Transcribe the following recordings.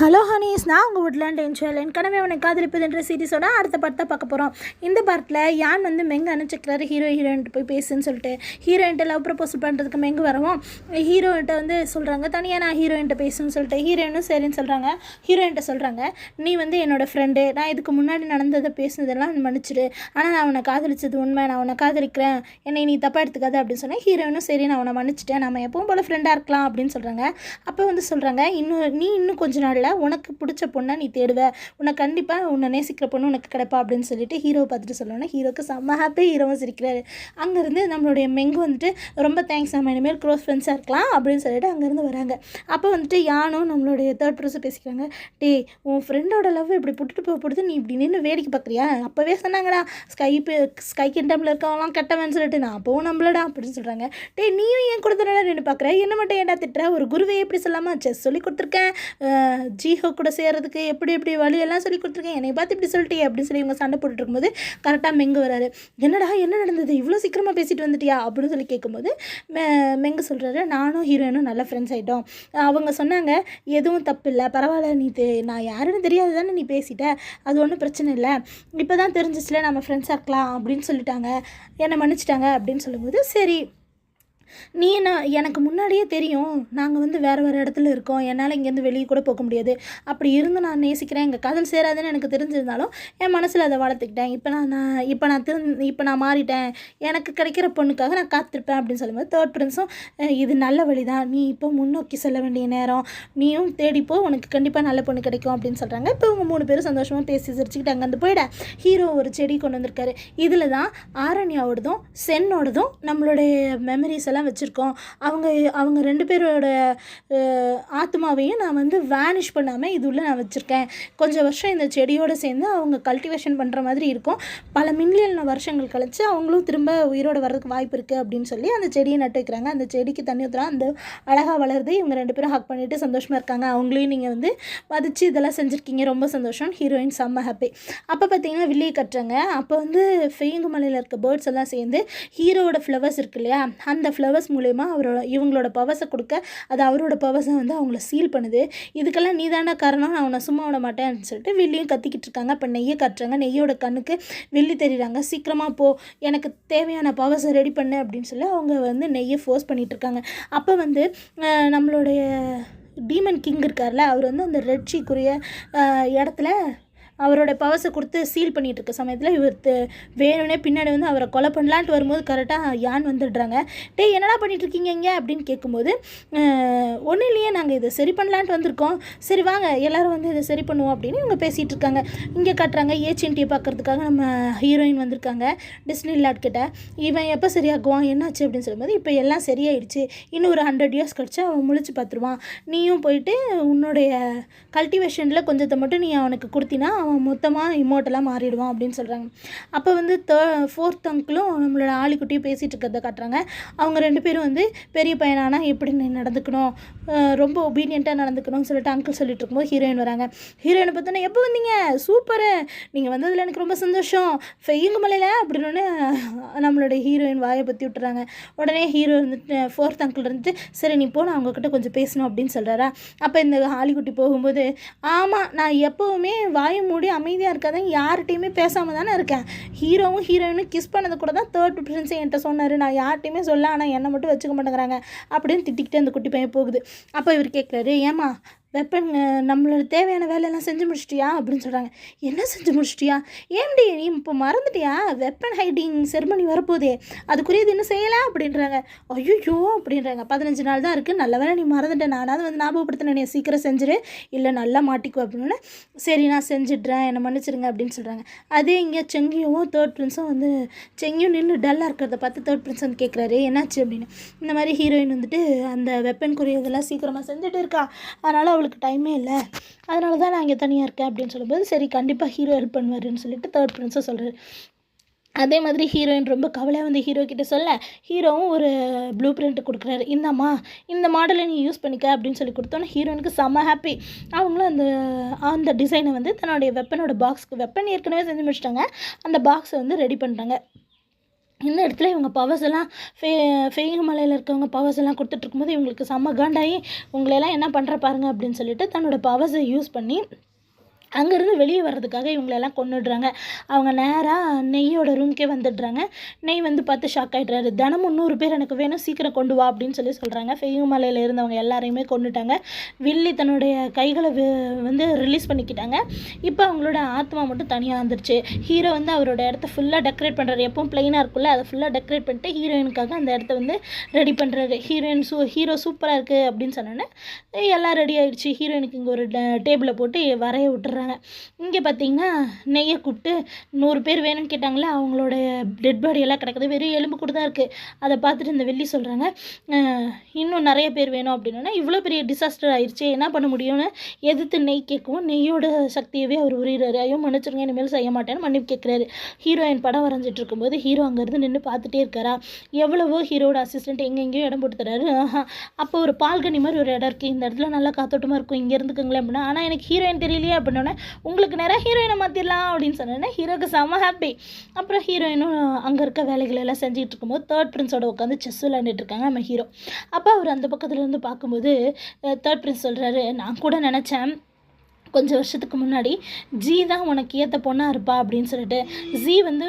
Hello Honey's, நான் உங்கள் woodland என்ஷுவல் என் கனவே அவனை காதலிப்பதுன்ற சீரிஸோட அடுத்த படத்தை பார்க்க போகிறோம். இந்த படத்தில் யான் வந்து மெங்க அனுப்பிச்சிக்கிறாரு ஹீரோயின்ட்டு போய் பேசுன்னு சொல்லிட்டு. ஹீரோயின்ட்டு லவ் ப்ரப்போசல் பண்ணுறதுக்கு மெங்க வரவும் ஹீரோயின்ட்ட வந்து சொல்கிறாங்க, தனியாக நான் ஹீரோயின்ட்ட பேசுன்னு சொல்லிட்டு. ஹீரோயினும் சரின்னு சொல்கிறாங்க. ஹீரோயின்ட்ட சொல்கிறாங்க, நீ வந்து என்னோடய ஃப்ரெண்டு, நான் இதுக்கு முன்னாடி நடந்ததை பேசுனதெல்லாம் மன்னிச்சிடு, ஆனால் நான் அவனை காதலிச்சது உண்மை, நான் அவனை காதலிக்கிறேன், என்னை நீ தப்பாக எடுத்துக்காது அப்படின்னு சொன்னேன். ஹீரோயினும் சரி நான் அவனை மன்னிச்சிட்டேன், நம்ம எப்பவும் போல் ஃப்ரெண்டாக இருக்கலாம் அப்படின்னு சொல்கிறாங்க. அப்போ வந்து சொல்கிறாங்க, இன்னும் கொஞ்ச நாள் உனக்கு பிடிச்ச பொண்ணை நீ தேடுவ, உனக்கு கண்டிப்பாக உன்னை நேசிக்கிற பொண்ணு உனக்கு கிடைப்பா அப்படின்னு சொல்லிட்டு ஹீரோவை பார்த்துட்டு சொல்லணும். ஹீரோக்கு செம்ம ஹாப்பி, ஹீரோவும் சிரிக்கிறாரு. அங்கேருந்து நம்மளுடைய மெங்கு வந்துட்டு ரொம்ப தேங்க்ஸ், நம்ம இனிமேல் க்ளோஸ் ஃப்ரெண்ட்ஸாக இருக்கலாம் அப்படின்னு சொல்லிட்டு அங்கேருந்து வராங்க. அப்போ வந்துட்டு யானும் நம்மளுடைய தேர்ட் பர்சன் பேசிக்கிறாங்க, டே உன் ஃப்ரெண்டோட லவ் இப்படி புட்டுட்டு போகிறது, நீ இப்படி நின்று வேடிக்கை பார்க்குறியா, அப்போவே சொன்னாங்கடா ஸ்கை கிண்டமில் இருக்கவங்களாம் கெட்டவன்னு சொல்லிட்டு, நான் அப்போவும் நம்மளடா அப்படின்னு சொல்கிறாங்க. டே நீயும் என் கூட தானே நின்று பார்க்குற, என்ன மட்டும் ஏன்டா திட்டுற, ஒரு குருவே எப்படி சொல்லாமல் செஸ் சொல்லி கொடுத்துருக்கேன், ஜீஹோ கூட சேர்கிறதுக்கு எப்படி வழியெல்லாம் சொல்லி கொடுத்துருக்கேன், என்னை பார்த்து இப்படி சொல்லிட்டே அப்படின்னு சொல்லி இவங்க சண்டை போட்டுட்டு இருக்கும்போது கரெக்டாக மெங்கு வராரு. என்னடா என்ன நடந்தது, இவ்வளோ சீக்கிரமாக பேசிட்டு வந்துட்டியா அப்படின்னு சொல்லி கேட்கும்போது மெங்கு சொல்கிறாரு, நானும் ஹீரோயினும் நல்ல ஃப்ரெண்ட்ஸ் ஆகிட்டோம், அவங்க சொன்னாங்க எதுவும் தப்பு இல்லை, பரவாயில்ல, நான் யாருன்னு தெரியாது தானே நீ பேசிட்ட, அது ஒன்றும் பிரச்சனை இல்லை, இப்போ தான் தெரிஞ்சிச்சுல நம்ம ஃப்ரெண்ட்ஸாக இருக்கலாம் அப்படின்னு சொல்லிட்டாங்க, என்னை மன்னிச்சிட்டாங்க அப்படின்னு சொல்லும்போது, சரி நீ எனக்கு முன்னாடியே தெரியும் நாங்கள் வந்து வேறு வேறு இடத்துல இருக்கோம், என்னால் இங்கேருந்து வெளியே கூட போக முடியாது, அப்படி இருந்து நான் நேசிக்கிறேன், எங்கள் காதல் சேராதுன்னு எனக்கு தெரிஞ்சிருந்தாலும் என் மனசில் அதை வளர்த்துக்கிட்டேன், இப்போ நான் மாறிட்டேன், எனக்கு கிடைக்கிற பொண்ணுக்காக நான் காத்திருப்பேன் அப்படின்னு சொல்லும்போது தேர்ட் பிரின்ஸும் இது நல்ல வழி தான், நீ இப்போ முன்னோக்கி செல்ல வேண்டிய நேரம், நீயும் தேடிப்போ, உனக்கு கண்டிப்பாக நல்ல பொண்ணு கிடைக்கும் அப்படின்னு சொல்கிறாங்க. இப்போ இவங்க 3 பேரும் சந்தோஷமாக பேசி சிரிச்சுக்கிட்டு அங்கேருந்து போயிட ஹீரோ ஒரு செடி கொண்டு வந்திருக்காரு. இதில் தான் ஆரண்யாவோடதும் சென்னோடதும் நம்மளுடைய மெமரிஸ் எல்லாம் வச்சுருக்கோம், அவங்க 2 பேரோட ஆத்மாவையும் நான் வந்து வேனிஷ் பண்ணாமல் இது உள்ள நான் வச்சுருக்கேன், கொஞ்சம் வருஷம் இந்த செடியோடு சேர்ந்து அவங்க கல்டிவேஷன் பண்ணுற மாதிரி இருக்கும், பல மில்லியன் வருஷங்கள் கழிச்சு அவங்களும் திரும்ப உயிரோடு வர்றதுக்கு வாய்ப்பு இருக்குது அப்படின்னு சொல்லி அந்த செடியை நட்டு வைக்கிறாங்க. அந்த செடிக்கு தண்ணி ஊற்றுறா, அந்த அழகாக வளருது, இவங்க 2 பேரும் ஹக் பண்ணிவிட்டு சந்தோஷமாக இருக்காங்க. அவங்களையும் நீங்கள் வந்து மதித்து இதெல்லாம் செஞ்சுருக்கீங்க, ரொம்ப சந்தோஷம். ஹீரோயின் செம்ம ஹாப்பி. அப்போ பார்த்தீங்கன்னா வில்லியை கட்டுறாங்க. அப்போ வந்து ஃபெயிங்கு மலையில் இருக்க பேர்ட்ஸ் எல்லாம் சேர்ந்து ஹீரோவோட ஃப்ளவர்ஸ் இருக்கு இல்லையா, அந்த ஃப்ளவர்ஸ் மூலமா இவங்களோட பவர்ஸை கொடுக்க, அது அவரோட பவர்ஸை வந்து அவங்கள சீல் பண்ணுது, இதுக்கெல்லாம் நீ தானே காரணம், நான் அவனை சும்மா விட மாட்டேன்னு சொல்லிட்டு வில்லியும் கத்திக்கிட்டு இருக்காங்க. அப்போ நெய்யை கட்டுறாங்க. நெய்யோட கண்ணுக்கு வில்லி தெரியுறாங்க. சீக்கிரமாக போ, எனக்கு தேவையான பவர்ஸை ரெடி பண்ணு அப்படின்னு சொல்லி அவங்க வந்து நெய்யை ஃபோர்ஸ் பண்ணிகிட்டு இருக்காங்க. அப்போ வந்து நம்மளுடைய டீமன் கிங் இருக்கார்ல, அவர் வந்து அந்த ரெட் சீக்குரிய இடத்துல அவரோட பவர்ஸை கொடுத்து சீல் பண்ணிகிட்டு இருக்க சமயத்தில் இவர் வேணும்னே பின்னாடி வந்து அவரை கொலை பண்ணலான்ட்டு வரும்போது கரெக்டாக யான் வந்துடுறாங்க. டே என்னடா பண்ணிகிட்ருக்கீங்க இங்கே அப்படின்னு கேட்கும்போது, ஒன்றும் இல்லையே, நாங்கள் இதை சரி பண்ணலான்ட்டு வந்திருக்கோம், சரி வாங்க எல்லோரும் வந்து இதை சரி பண்ணுவோம் அப்படின்னு இவங்க பேசிகிட்டு இருக்காங்க. இங்கே காட்டுறாங்க ஏச்சின்டியை பார்க்குறதுக்காக நம்ம ஹீரோயின் வந்திருக்காங்க டிஸ்னி லேண்ட் கிட்ட. இவன் எப்போ சரியாக்குவான், என்னாச்சு அப்படின்னு சொல்லும்போது, இப்போ எல்லாம் சரியாயிடுச்சு, இன்னும் ஒரு 100 years கழிச்சு அவன் முழிச்சு பார்த்துருவான், நீயும் போயிட்டு உன்னுடைய கல்டிவேஷனில் கொஞ்சத்தை மட்டும் நீ அவனுக்கு கொடுத்தினா அவன் மொத்தமாக இமோட்டலாக மாறிடுவான் அப்படின்னு சொல்கிறாங்க. அப்போ வந்து 4th அங்கிளும் நம்மளோட ஆளிக்குட்டியும் பேசிகிட்டு இருக்கிறத காட்டுறாங்க. அவங்க 2 பேரும் வந்து பெரிய பையனானா எப்படி நீ நடந்துக்கணும், ரொம்ப ஒபீடியண்ட்டாக நடந்துக்கணும்னு சொல்லிட்டு அங்கிள் சொல்லிட்டு இருக்கும்போது ஹீரோயின் வராங்க. ஹீரோயினை பார்த்தோன்னா, எப்போ வந்தீங்க, சூப்பரு, நீங்கள் வந்ததில் எனக்கு ரொம்ப சந்தோஷம், ஃபெயிங்கு மலையில் அப்படின்னு நம்மளோட ஹீரோயின் வாயை பற்றி விட்டுறாங்க. உடனே ஹீரோ வந்துட்டு 4th அங்கிள் இருந்துட்டு, சரி நீ போ, நான் அவங்கக்கிட்ட கொஞ்சம் பேசணும் அப்படின்னு சொல்கிறாரா. அப்போ இந்த ஆளிக்குட்டி போகும்போது, ஆமாம் நான் எப்போவுமே வாயை மூடி அமைதியாக இருக்காதான், யார்கிட்டையுமே பேசாமல் தானே இருக்கேன், ஹீரோவும் ஹீரோயினும் கிஸ் பண்ணது கூட தான் தேர்ட் பிரின்ஸை என்கிட்ட சொன்னார், நான் யார்கிட்டையுமே சொல்ல, ஆனால் என்னை மட்டும் வச்சுக்க மாட்டேங்கிறாங்க அப்படின்னு திட்டிக்கிட்டே அந்த குட்டி பையன் போகுது. அப்போ இவர் கேட்குறாரு, ஏமா வெப்பன் நம்மளோட தேவையான வேலையெல்லாம் செஞ்சு முடிச்சிட்டியா அப்படின்னு சொல்கிறாங்க. என்ன செஞ்சு முடிச்சிட்டியா, ஏன்டி நீ இப்போ மறந்துட்டியா, வெப்பன் ஹைடிங் செரிமனி வரப்போதே, அதுக்குரியது இன்னும் செய்யலாம் அப்படின்றாங்க. ஐயோ அப்படின்றாங்க. 15 நாள் தான் இருக்குது, நல்ல வேலை நீ மறந்துட்ட, நானாவது வந்து ஞாபகப்படுத்தினேன், நீ சீக்கிரம் செஞ்சிரு, இல்லை நல்லா மாட்டிக்குவோம் அப்படின்னு. சரி நான் செஞ்சிடுறேன், என்னை மன்னிச்சிருங்க அப்படின்னு சொல்கிறாங்க. அதே இங்கே செங்கியும் தேர்ட் பிரின்ஸும் வந்து செங்கியும் நின்று டல்லாக இருக்கிறத பார்த்து தேர்ட் பிரின்ஸ் வந்து கேட்குறாரு, என்னாச்சு அப்படின்னு. இந்த மாதிரி ஹீரோயின் வந்துட்டு அந்த வெப்பனுக்குரியதெல்லாம் சீக்கிரமாக செஞ்சுட்டு இருக்கா, அதனால் அவளுக்கு டைமே இல்லை, அதனால தான் நான் இங்கே தனியாக இருக்கேன் அப்படின்னு சொல்லும்போது, சரி கண்டிப்பாக ஹீரோ ஹெல்ப் பண்ணுவாருன்னு சொல்லிட்டு தேர்ட் பிரின்ஸும் சொல்கிறார். அதே மாதிரி ஹீரோயின் ரொம்ப கவலையாக வந்து ஹீரோ கிட்ட சொல்ல, ஹீரோவும் ஒரு ப்ளூ பிரிண்ட் கொடுக்குறாரு, இந்தாம்மா இந்த மாடலை நீ யூஸ் பண்ணிக்க அப்படின்னு சொல்லி கொடுத்தோன்னே ஹீரோயினுக்கு செம்ம ஹாப்பி. அவங்களும் அந்த டிசைனை வந்து தன்னுடைய வெப்பனோட பாக்ஸ்க்கு, வெப்பன் ஏற்கனவே செஞ்சு முடிச்சிட்டாங்க, அந்த பாக்ஸை வந்து ரெடி பண்ணுறாங்க. இந்த இடத்துல இவங்க பவர்ஸ் எல்லாம் ஃபெய்கு மலையில் இருக்கவங்க பவர்ஸ் எல்லாம் கொடுத்துட்ருக்கும்போது இவங்களுக்கு செம்ம காண்டாகி உங்களையெல்லாம் என்ன பண்ணுற பாருங்க அப்படின்னு சொல்லிட்டு தன்னோட பவர்ஸை யூஸ் பண்ணி அங்கேருந்து வெளியே வர்றதுக்காக இவங்களெல்லாம் கொண்டுடுறாங்க. அவங்க நேராக நெய்யோட ரூம்க்கே வந்துடுறாங்க. நெய் வந்து பார்த்து ஷாக் ஆகிடுறாரு. தினமும் 100 பேர் எனக்கு வேணும், சீக்கிரம் கொண்டு வா அப்படின்னு சொல்கிறாங்க. ஃபெய்கு மலையில் இருந்தவங்க எல்லாரையுமே கொண்டுட்டாங்க. வில்லி தன்னுடைய கைகளை வந்து ரிலீஸ் பண்ணிக்கிட்டாங்க. இப்போ அவங்களோட ஆத்மா மட்டும் தனியாக வந்துருச்சு. ஹீரோ வந்து அவரோட இடத்த ஃபுல்லாக டெக்கரேட் பண்ணுறாரு. எப்பவும் பிளைனாக இருக்குல்ல, அதை ஃபுல்லாக டெக்கரேட் பண்ணிட்டு ஹீரோயினுக்காக அந்த இடத்த வந்து ரெடி பண்ணுறாரு. ஹீரோ சூப்பராக இருக்குது அப்படின்னு சொன்னோன்னே எல்லாம் ரெடி ஆகிடுச்சு. ஹீரோயினுக்கு இங்கே ஒரு டேபிளை போட்டு வரைய விட்டுறாங்க. இங்கே பார்த்தீங்கன்னா நெய்யை கூப்பிட்டு 100 பேர் வேணும்னு கேட்டாங்களே, அவங்களோட டெட் பாடியெல்லாம் கிடக்குது, வெறும் எலும்பு கூட தான் இருக்குது. அதை பார்த்துட்டு இந்த வெள்ளி சொல்கிறாங்க, இன்னும் நிறைய பேர் வேணும் அப்படின்னா இவ்வளோ பெரிய டிசாஸ்டர் ஆயிடுச்சு, என்ன பண்ண முடியும்னு எதிர்த்து நெய் கேட்கவும் நெய்யோட சக்தியவே அவர் உரிகிறாரு. ஐயோ மன்னிச்சிருங்க, இனிமேல் செய்ய மாட்டேன்னு மன்னிப்பு கேட்குறாரு. ஹீரோயின் படம் வரைஞ்சிட்டு இருக்கும்போது ஹீரோ அங்கேருந்து நின்று பார்த்துட்டே இருக்காரா. எவ்வளவோ ஹீரோட அசிஸ்டண்ட் எங்கெங்கேயோ இடம் போட்டு தராரு. அப்போ ஒரு பால்கனி மாதிரி ஒரு இடம் இருக்குது, இந்த இடத்துல நல்லா காத்தோட்டமாக இருக்கும், இங்கே இருந்துக்குங்களேன் அப்படின்னா. ஆனால் எனக்கு ஹீரோயின் தெரியலையே அப்படின்னோடனே உங்களுக்கு நேராக ஹீரோயினை மாற்றிடலாம் அப்படின்னு சொன்னோன்னே ஹீரோக்கு செம்ம ஹாப்பி. அப்புறம் ஹீரோயினும் அங்கே இருக்க வேலைகள் எல்லாம் செஞ்சுட்டு இருக்கும்போது தேர்ட் பிரின்ஸோட உட்காந்து செஸ் விளையாண்டுட்டு இருக்காங்க நம்ம ஹீரோ. அப்போ அவர் அந்த பக்கத்துலேருந்து பார்க்கும்போது தேர்ட் பிரின்ஸ் சொல்கிறாரு, நான் கூட நினச்சேன் கொஞ்சம் வருஷத்துக்கு முன்னாடி ஜி தான் உனக்கு ஏற்ற பொண்ணாக இருப்பா அப்படின்னு சொல்லிட்டு. ஜி வந்து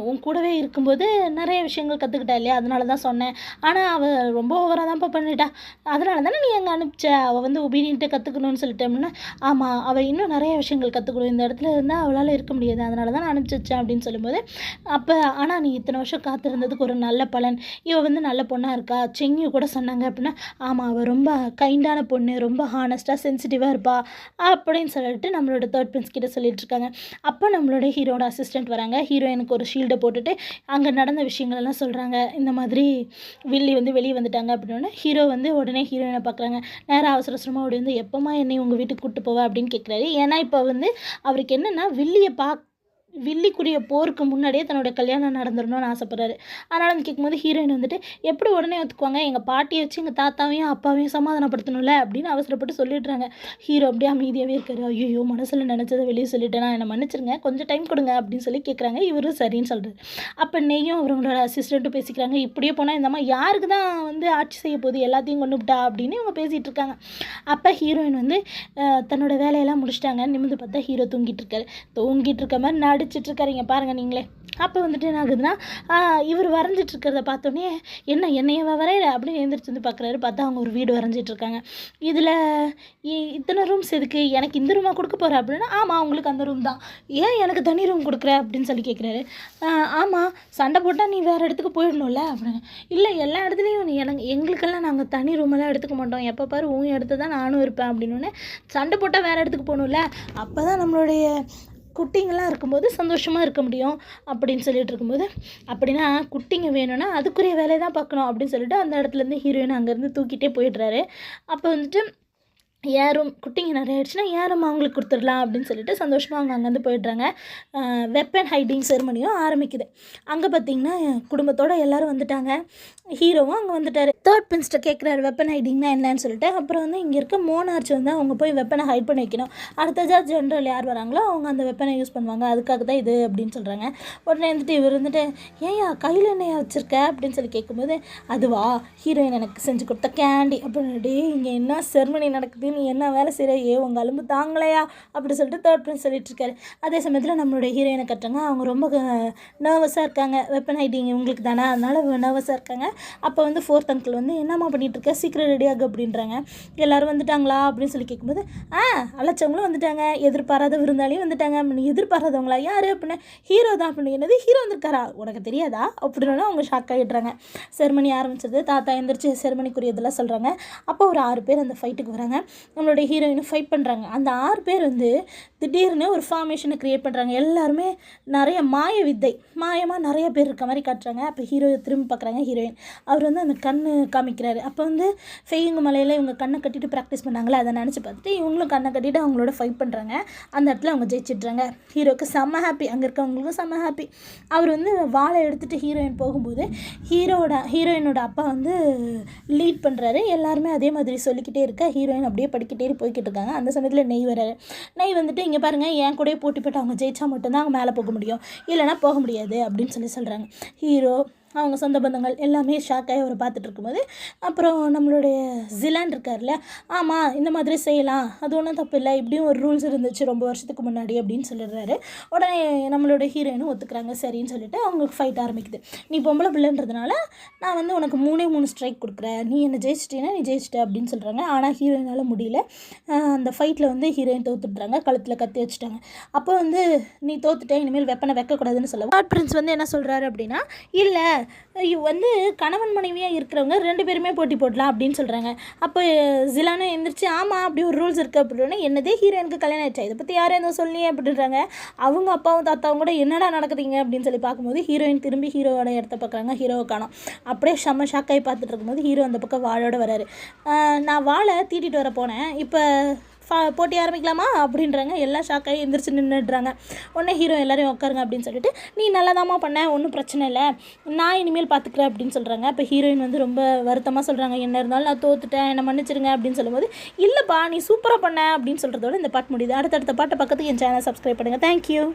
உன் கூடவே இருக்கும்போது நிறைய விஷயங்கள் கற்றுக்கிட்டா இல்லையா, அதனால தான் சொன்னேன். ஆனால் அவள் ரொம்ப ஓவராக தான்ப்பா பண்ணிட்டா, அதனால தானே நீ அங்கே அனுப்பிச்ச, அவள் வந்து ஒபீனியன்ட்டு கற்றுக்கணும்னு சொல்லிட்டு அப்படின்னா. ஆமாம், அவள் இன்னும் நிறைய விஷயங்கள் கற்றுக்கணும், இந்த இடத்துல இருந்தால் அவளால் இருக்க முடியாது, அதனால தான் நான் அனுப்பிச்சி வச்சேன் அப்படின்னு சொல்லும்போது. அப்போ ஆனால் நீ இத்தனை வருஷம் காத்திருந்ததுக்கு ஒரு நல்ல பலன், இவள் வந்து நல்ல பொண்ணாக இருக்கா, செங்கியு கூட சொன்னாங்க அப்படின்னா. ஆமாம், அவள் ரொம்ப கைண்டான பொண்ணு, ரொம்ப ஹானஸ்ட்டாக சென்சிட்டிவாக இருப்பா அப்படின்னு சொல்லிட்டு நம்மளோட தேர்ட் பிரின்ஸ் கிட்ட சொல்லிட்டு இருக்காங்க. அப்போ நம்மளோட ஹீரோட அசிஸ்டன்ட் வராங்க. ஹீரோயினுக்கு ஒரு ஷீல்டை போட்டுட்டு அங்கே நடந்த விஷயங்களெல்லாம் சொல்கிறாங்க. இந்த மாதிரி வில்லி வந்து வெளியே வந்துட்டாங்க அப்படின்னா ஹீரோ வந்து உடனே ஹீரோயினை பார்க்குறாங்க. நேராக அவசர அவசரமாக ஓடி வந்து எப்போமா என்னை உங்கள் வீட்டுக்கு கூப்பிட்டு போவா அப்படின்னு கேட்குறாரு. ஏன்னா இப்போ வந்து அவருக்கு என்னென்னா வில்லிக்குரிய போருக்கு முன்னாடியே தன்னோட கல்யாணம் நடந்துடணும்னு ஆசைப்படுறாரு. அதனால் வந்து கேட்கும்போது ஹீரோயின் வந்துட்டு எப்படி உடனே ஒத்துக்குவாங்க, எங்கள் பாட்டியை வச்சு எங்கள் தாத்தாவையும் அப்பாவையும் சமாதானப்படுத்தணும்ல அப்படின்னு அவசரப்பட்டு சொல்லிடுறாங்க. ஹீரோ அப்படியே அமைதியாகவே இருக்காரு. ஐயோ மனசில் நினச்சதை வெளியே சொல்லிட்டேனா, என்னை மன்னிச்சிருங்க, கொஞ்சம் டைம் கொடுங்க அப்படின்னு சொல்லி கேட்குறாங்க. இவரும் சரின்னு சொல்கிறார். அப்போ நெய்யும் அவங்களோட அசிஸ்டண்ட்டும் பேசிக்கிறாங்க. இப்படியே போனால் இந்த மாதிரி யாருக்கு தான் வந்து ஆட்சி செய்ய போகுது, எல்லாத்தையும் கொண்டு விட்டா அப்படின்னு இவங்க பேசிகிட்டு இருக்காங்க. அப்போ ஹீரோயின் வந்து தன்னோட வேலையெல்லாம் முடிச்சிட்டாங்க. நிமிந்து பார்த்தா ஹீரோ தூங்கிட்டு இருக்க மாதிரி நடிச்சிட்ருக்காருங்க பாருங்கள் நீங்களே. அப்போ வந்துட்டு என்ன ஆகுதுன்னா, இவர் வரைஞ்சிட்டு இருக்கிறத பார்த்தோன்னே என்னையவா வரையிற அப்படின்னு எழுந்திரிச்சு வந்து பார்க்குறாரு. பார்த்தா அவங்க ஒரு வீடு வரைஞ்சிட்ருக்காங்க. இதில் இத்தனை ரூம்ஸ் எதுக்கு, எனக்கு இந்த ரூமாக கொடுக்க போகிற அப்படின்னா. ஆமாம், அவங்களுக்கு அந்த ரூம் தான், ஏன் எனக்கு தனி ரூம் கொடுக்குற அப்படின்னு சொல்லி கேட்குறாரு. ஆமாம், சண்டை போட்டால் நீ வேறு இடத்துக்கு போயிடணும்ல அப்படின்னு. இல்லை, எல்லா இடத்துலையும் எங்களுக்கெல்லாம் நாங்கள் தனி ரூமெல்லாம் எடுத்துக்க மாட்டோம், எப்போ பாரு உன் இடத்த தான் நானும் இருப்பேன் அப்படின்னு. சண்டை போட்டால் வேறு இடத்துக்கு போகணும்ல, அப்போ தான் நம்மளுடைய குட்டிங்கெல்லாம் இருக்கும்போது சந்தோஷமாக இருக்க முடியும் அப்படின்னு சொல்லிட்டு இருக்கும்போது. அப்படின்னா குட்டிங்க வேணும்னா அதுக்குரிய வேலையை தான் பார்க்கணும் அப்படின்னு சொல்லிட்டு அந்த இடத்துலேருந்து ஹீரோயின் அங்கேருந்து தூக்கிட்டே போயிடுறாரு. அப்போ வந்துட்டு யாரும் குட்டிங்க நிறைய ஆயிடுச்சுன்னா யாரும் அவங்களுக்கு கொடுத்துடலாம் அப்படின்னு சொல்லிட்டு சந்தோஷமாக அவங்க அங்கேருந்து போயிடுறாங்க. வெப்பன் ஹைடிங் செரிமனியும் ஆரம்பிக்குது. அங்கே பார்த்திங்கன்னா குடும்பத்தோடு எல்லோரும் வந்துட்டாங்க. ஹீரோவும் அங்கே வந்துட்டார். தேர்ட் பிரின்ஸ்ட்டை கேட்குறாரு வெப்பன் ஹைடிங்னா என்னன்னு சொல்லிட்டு. அப்புறம் வந்து இங்கே இருக்க மோனார்ச் வந்து அவங்க போய் வெப்பனை ஹைட் பண்ணி வைக்கணும், அடுத்ததாக ஜென்ரல் யார் வராங்களோ அவங்க அந்த வெப்பனை யூஸ் பண்ணுவாங்க, அதுக்காக தான் இது அப்படின்னு சொல்கிறாங்க. உடனே வந்துட்டு இவர் வந்துட்டு ஏயா கையில் என்னையா வச்சுருக்க அப்படின்னு சொல்லி கேட்கும்போது, அதுவா ஹீரோயின் எனக்கு செஞ்சு கொடுத்த கேண்டி அப்படின்னு. இங்கே என்ன செரிமனி நடக்குது, நீ என்ன வேலை செய்கிற, உங்கள் அலும்பு தாங்கலையா அப்படி சொல்லிட்டு தேர்ட் பிரின்ஸ் சொல்லிட்டுருக்காரு. அதே சமயத்தில் நம்மளுடைய ஹீரோயினை கட்டுறாங்க. அவங்க ரொம்ப நர்வஸாக இருக்காங்க. வெப்பன் ஹைடிங் இவங்களுக்கு தானே, அதனால் நர்வஸாக இருக்காங்க. அப்போ வந்து ஃபோர்த் அங்கிள் வந்து என்னம்மா பண்ணிகிட்ருக்க, சீக்கிரம் ரெடியாகு அப்படின்றாங்க. எல்லோரும் வந்துட்டாங்களா அப்படின்னு சொல்லி கேட்கும்போது, அழைச்சவங்களும் வந்துட்டாங்க, எதிர்பாராத விருந்தாளியும் வந்துட்டாங்க. எதிர்பாராதவங்களா யார் அப்படின்னு, ஹீரோ தான் அப்படின்னு. என்னது ஹீரோ வந்திருக்காரா, உனக்கு தெரியாதா அப்படின்னா அவங்க ஷாக் ஆகிடுறாங்க. செரிமனி ஆரம்பிச்சது, தாத்தா எந்திரிச்சு செரிமனிக்குரியதெல்லாம் சொல்கிறாங்க. அப்போ ஒரு 6 பேர் அந்த ஃபைட்டுக்கு வராங்க. நம்மளுடைய ஹீரோயினும் ஃபைட் பண்ணுறாங்க. அந்த 6 பேர் வந்து திடீர்னு ஒரு ஃபார்மேஷனை க்ரியேட் பண்ணுறாங்க. எல்லாருமே நிறைய மாயமாக நிறைய பேர் இருக்க மாதிரி காட்டுறாங்க. அப்போ ஹீரோ திரும்பி பார்க்குறாங்க. ஹீரோயின் அவர் வந்து அந்த கண்ணு காமிக்கிறாரு. அப்போ வந்து ஃபெய்கு மலையில் இவங்க கண்ணை கட்டிட்டு ப்ராக்டிஸ் பண்ணாங்களே, அதை நினச்சி பார்த்துட்டு இவங்களும் கண்ணை கட்டிட்டு அவங்களோட ஃபைட் பண்ணுறாங்க. அந்த இடத்துல அவங்க ஜெயிச்சிட்றாங்க. ஹீரோக்கு செம்ம ஹாப்பி, அங்கே இருக்கவங்களுக்கும் செம்ம ஹாப்பி. அவர் வந்து வாழை எடுத்துகிட்டு ஹீரோயின் போகும்போது ஹீரோயினோட அப்பா வந்து லீட் பண்ணுறாரு. எல்லாருமே அதே மாதிரி சொல்லிக்கிட்டே இருக்க ஹீரோயின் அப்படியே படிக்கிட்டே போய்கிட்டு இருக்காங்க. அந்த சமயத்தில் நெய் வராரு. நெய் வந்துட்டு இங்கே பாருங்கள், என் கூடயே போட்டி போட்டு அவங்க ஜெயிச்சா மட்டும்தான் அவங்க மேலே போக முடியும், இல்லைனா போக முடியாது அப்படின்னு சொல்கிறாங்க. ஹீரோ அவங்க சொந்த பந்தங்கள் எல்லாமே ஷாக்காகி அவரை பார்த்துட்டு இருக்கும்போது அப்புறம் நம்மளுடைய ஜிலான் இருக்கார்ல, ஆமாம் இந்த மாதிரி செய்யலாம், அது ஒன்றும் தப்பு இல்லை, இப்படியும் ஒரு ரூல்ஸ் இருந்துச்சு ரொம்ப வருஷத்துக்கு முன்னாடி அப்படின்னு சொல்லிடுறாரு. உடனே நம்மளோட ஹீரோயினும் ஒத்துக்கிறாங்க சரின்னு சொல்லிட்டு அவங்களுக்கு ஃபைட் ஆரம்பிக்குது. நீ பொம்பளை பிள்ளைன்றதுனால நான் வந்து உனக்கு 3 ஸ்ட்ரைக் கொடுக்குறேன், நீ என்ன ஜெயிச்சிட்டேன்னா நீ ஜெயிச்சிட்ட அப்படின்னு சொல்கிறாங்க. ஆனால் ஹீரோயினால் முடியல. அந்த ஃபைட்டில் வந்து ஹீரோயின் தோத்துடுறாங்க, கழுத்தில் கத்தி வச்சுட்டாங்க. அப்போ வந்து நீ தோத்துட்டேன், இனிமேல் வெப்பனை வைக்கக்கூடாதுன்னு சொல்லுவாங்க. காட் பிரின்ஸ் வந்து என்ன சொல்கிறாரு அப்படின்னா, இல்லை வந்து கணவன் மனைவியாக இருக்கிறவங்க 2 பேருமே போட்டி போடலாம் அப்படின்னு சொல்கிறாங்க. அப்போ ஜிலானும் எந்திரிச்சு ஆமாம் அப்படி ஒரு ரூல்ஸ் இருக்குது அப்படின்னா, என்னதே ஹீரோயினுக்கு கல்யாணம் ஆயிடுச்சா, இதை பற்றி யாரும் எதுவும் சொல்லியே அப்படின்றாங்க. அவங்க அப்பாவும் தாத்தாவும் கூட என்னடா நடக்குதுங்க அப்படின்னு சொல்லி பார்க்கும்போது ஹீரோயின் திரும்பி ஹீரோவோட இடத்த பார்க்குறாங்க, ஹீரோவை காணோம். அப்படியே செம்ம ஷாக்காகி பார்த்துட்டு இருக்கும்போது ஹீரோ அந்த பக்கம் வாளோட வராரு. நான் வாளை தீட்டிட்டு வர போனேன், இப்போ போட்டி ஆரம்பிக்கலாமா அப்படின்றாங்க. எல்லாம் ஷாக்காகி எந்திரிச்சு நின்றுடுறாங்க. உடனே ஹீரோ எல்லாரையும் உட்காருங்க அப்படின்னு சொல்லிட்டு, நீ நல்லாதாம்மா பண்ண, ஒன்றும் பிரச்சனை இல்லை, நான் இனிமேல் பார்த்துக்கிறேன் அப்படின்னு சொல்கிறாங்க. இப்போ ஹீரோயின் வந்து ரொம்ப வருத்தமாக சொல்கிறாங்க, என்ன இருந்தாலும் நான் தோத்துட்டேன், என்னை மன்னிச்சிருங்க அப்படின்னு சொல்லும்போது, இல்லைப்பா நீ சூப்பராக பண்ண அப்படின்னு சொல்கிறதோட இந்த பாட்டு முடியுது. அடுத்தடுத்த பாட்டை பக்கத்துக்கு என் சேனல் சப்ஸ்கிரைப் பண்ணுங்கள். தேங்க்யூ.